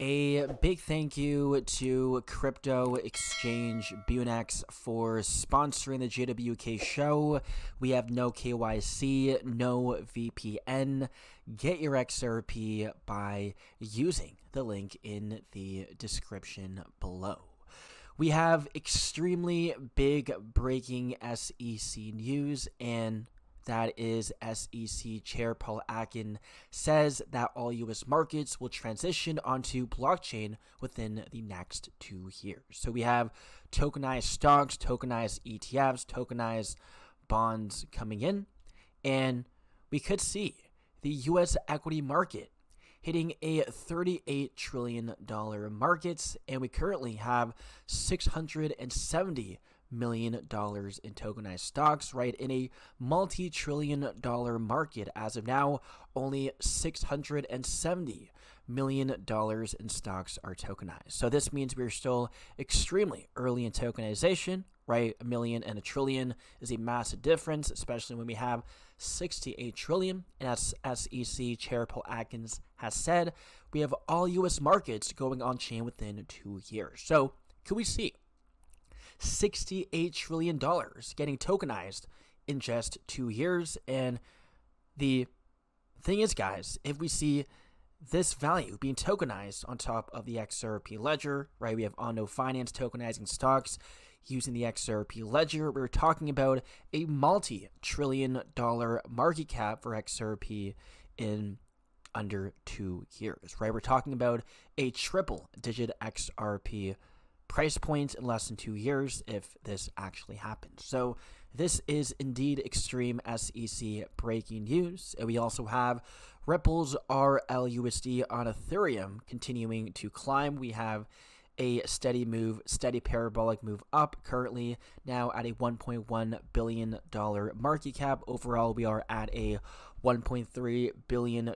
A big thank you to crypto exchange BITUNIX for sponsoring the JWK show. We have no KYC, no VPN. Get your XRP by using the link in the description below. We have extremely big breaking SEC news, and that is SEC Chair Paul Akin says that all U.S. markets will transition onto blockchain within the next 2 years. So we have tokenized stocks, tokenized ETFs, tokenized bonds coming in, and we could see the U.S. equity market hitting a $38 trillion market, and we currently have $670 million in tokenized stocks, right? In a multi-trillion-dollar market as of now, only $670 million in stocks are tokenized. So this means we're still extremely early in tokenization, right? A million and a trillion is a massive difference, especially when we have 68 trillion. And as SEC Chair Paul Atkins has said, we have all U.S. markets going on chain within 2 years. So could we see $68 trillion getting tokenized in just 2 years? And the thing is, guys, if we see this value being tokenized on top of the XRP ledger, right? We have Ondo Finance tokenizing stocks using the XRP ledger. We're talking about a multi-trillion-dollar market cap for XRP in under 2 years, right? We're talking about a triple-digit XRP price point in less than 2 years if this actually happens. So this is indeed extreme SEC breaking news. And we also have Ripple's RLUSD on Ethereum continuing to climb. We have a steady move, steady parabolic move up, currently now at a $1.1 billion market cap. Overall, we are at a $1.3 billion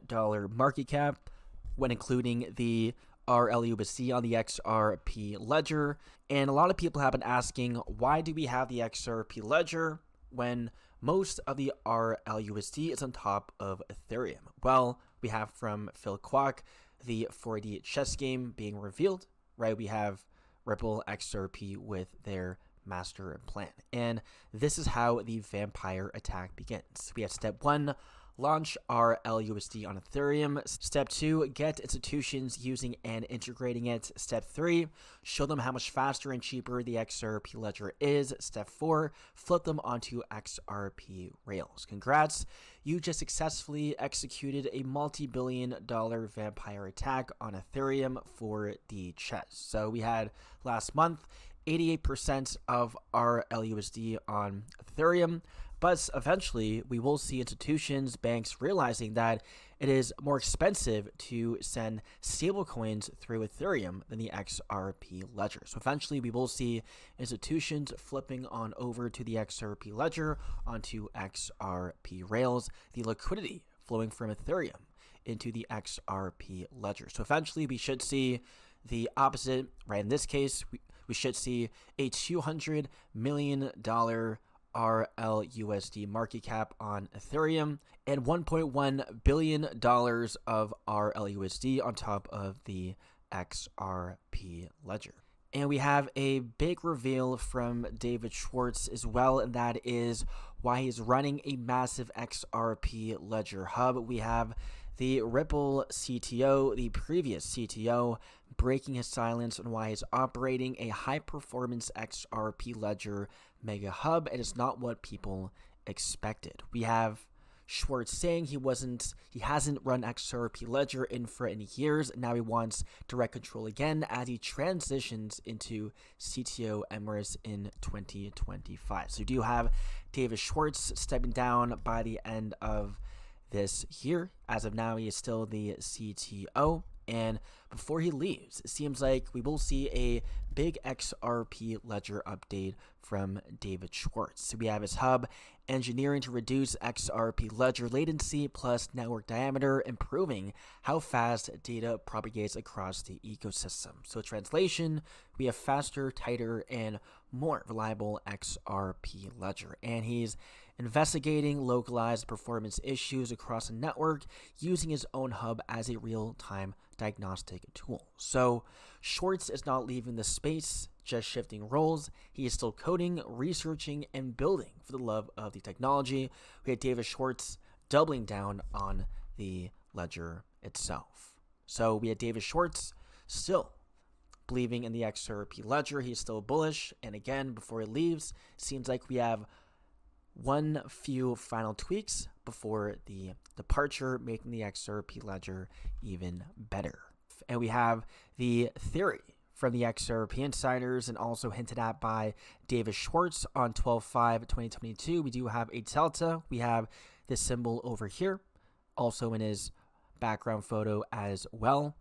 market cap when including the RLUSD on the XRP ledger. And a lot of people have been asking, why do we have the XRP ledger when most of the RLUSD is on top of Ethereum? Well, we have from Phil Kwok the 4D chess game being revealed, right? We have Ripple XRP with their master plan. And this is how the vampire attack begins. We have step 1, launch RLUSD on Ethereum. Step 2, get institutions using and integrating it. Step 3, show them how much faster and cheaper the XRP ledger is. Step 4, flip them onto XRP rails. Congrats, you just successfully executed a multi-billion-dollar vampire attack on Ethereum for the chess. So we had last month 88% of RLUSD on Ethereum. But eventually, we will see institutions, banks realizing that it is more expensive to send stablecoins through Ethereum than the XRP ledger. So eventually, we will see institutions flipping on over to the XRP ledger onto XRP rails, the liquidity flowing from Ethereum into the XRP ledger. So eventually, we should see the opposite, right? In this case, we should see a $200 million RLUSD market cap on Ethereum and $1.1 billion of RLUSD on top of the XRP ledger. And we have a big reveal from David Schwartz as well, and that is why he's running a massive XRP ledger hub. We have the Ripple CTO, the previous CTO, breaking his silence on why he's operating a high-performance XRP ledger mega hub, and it's not what people expected. We have Schwartz saying he hasn't run XRP ledger infra in years, and now he wants direct control again as he transitions into CTO emirates in 2025. So do you have David Schwartz stepping down by the end of this year? As of now, he is still the CTO. And before he leaves, it seems like we will see a big XRP ledger update from David Schwartz. So we have his hub, engineering to reduce XRP ledger latency plus network diameter, improving how fast data propagates across the ecosystem. So translation, we have faster, tighter, and more reliable XRP ledger. And he's investigating localized performance issues across the network using his own hub as a real-time diagnostic tool. So Schwartz is not leaving the space, just shifting roles. He is still coding, researching, and building for the love of the technology. We had David Schwartz doubling down on the ledger itself. So we had David Schwartz still believing in the XRP ledger. He's still bullish. And again, before he leaves, seems like we have one few final tweaks before the departure, making the XRP ledger even better. And we have the theory from the XRP insiders and also hinted at by David Schwartz on 12/5/2022. We do have a delta. We have this symbol over here, also in his background photo as well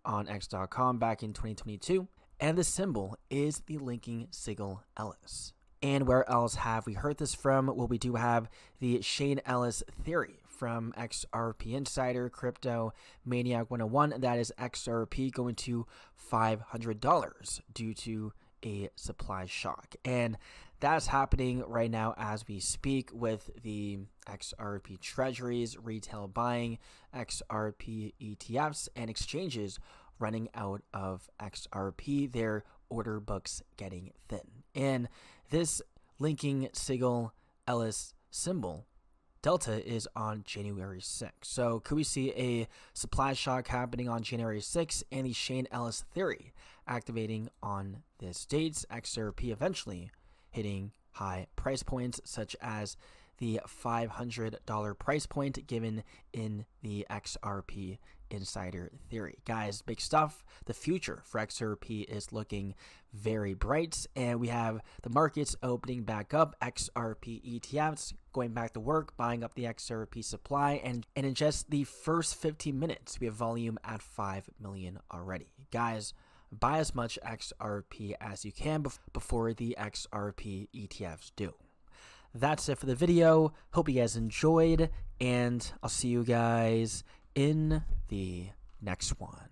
on x.com back in 2022. And the symbol is the linking sigil Ellis. And where else have we heard this from? Well, we do have the Shane Ellis theory from XRP Insider, Crypto Maniac 101, and that is XRP going to $500 due to a supply shock. And that's happening right now as we speak with the XRP treasuries, retail buying, XRP ETFs, and exchanges running out of XRP, their order books getting thin. And this linking sigil Ellis symbol delta is on January 6th. So could we see a supply shock happening on January 6th and the Shane Ellis theory activating on this date? XRP eventually hitting high price points such as the $500 price point given in the XRP insider theory. Guys, big stuff. The future for XRP is looking very bright, and we have the markets opening back up, XRP ETFs going back to work, buying up the XRP supply, and in just the first 15 minutes, we have volume at 5 million already. Guys, buy as much XRP as you can before the XRP ETFs do. That's it for the video. Hope you guys enjoyed, and I'll see you guys in the next one.